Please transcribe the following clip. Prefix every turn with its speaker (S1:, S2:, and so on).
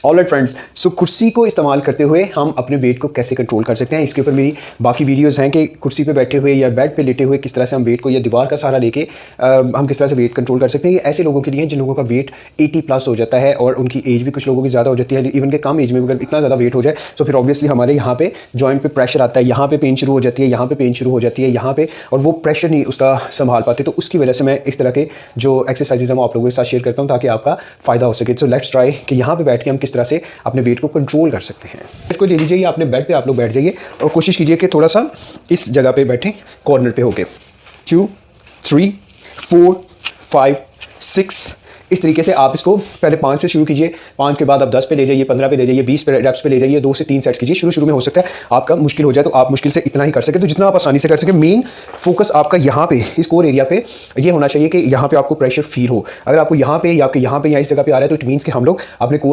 S1: Alright friends, सो कुर्सी को इस्तेमाल करते हुए हम अपने वेट को कैसे कंट्रोल कर सकते हैं, इसके ऊपर मेरी बाकी वीडियोस हैं कि कुर्सी पे बैठे हुए या बेड पे लेटे हुए किस तरह से हम वेट को या दीवार का सहारा लेके हम किस तरह से वेट कंट्रोल कर सकते हैं। ये ऐसे लोगों के लिए हैं जिन लोगों का वेट 80 प्लस हो जाता है और उनकी एज भी कुछ लोगों की ज़्यादा हो जाती है। इवन के कम एज में अगर इतना ज़्यादा वेट हो जाए तो फिर ऑब्वियसली हमारे यहाँ पे जॉइंट पे प्रेशर आता है, यहाँ पे पेन शुरू हो जाती है, यहाँ पे पेन शुरू हो जाती है, यहाँ पे, और वो प्रेशर नहीं उसका संभाल पाते। तो उसकी वजह से मैं इस तरह के जो एक्सरसाइजेज हम आप लोगों के साथ शेयर करता हूँ ताकि आपका फ़ायदा हो सके। सो लेट्स ट्राई कि यहाँ पे बैठ के हम किस तरह से अपने वेट को कंट्रोल कर सकते हैं। वेट को ले लीजिए या अपने बेड पे आप लोग बैठ जाइए और कोशिश कीजिए कि थोड़ा सा इस जगह पे बैठें, कॉर्नर पे होके। 2 3 4 5 6 इस तरीके से आप इसको पहले 5 से शुरू कीजिए, 5 के बाद आप 10 पे ले जाइए, 15 पे ले जाइए, 20 पे रेप्स पे ले जाइए, 2 से 3 सेट्स कीजिए। शुरू में हो सकता है आपका मुश्किल हो जाए तो आप मुश्किल से इतना ही कर सके, तो जितना आप आसानी से कर सके। मेन फोकस आपका यहाँ पे इस कोर एरिया पे ये होना चाहिए कि यहाँ पे आपको प्रेशर फील हो। अगर आपको यहाँ पे या आपके यहाँ पे या इस जगह पे आ रहा है तो इट मीन्स कि हम लोग अपने कोर